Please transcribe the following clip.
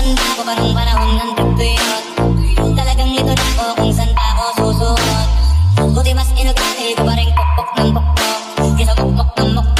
Tanda ko pa nung panahon ng tagtuyot. Talagang ito na ako kung saan pa ako susuot. Buti mas inugali ko pa rin pokpok ng pokpok kesa pokpok ng mokpok.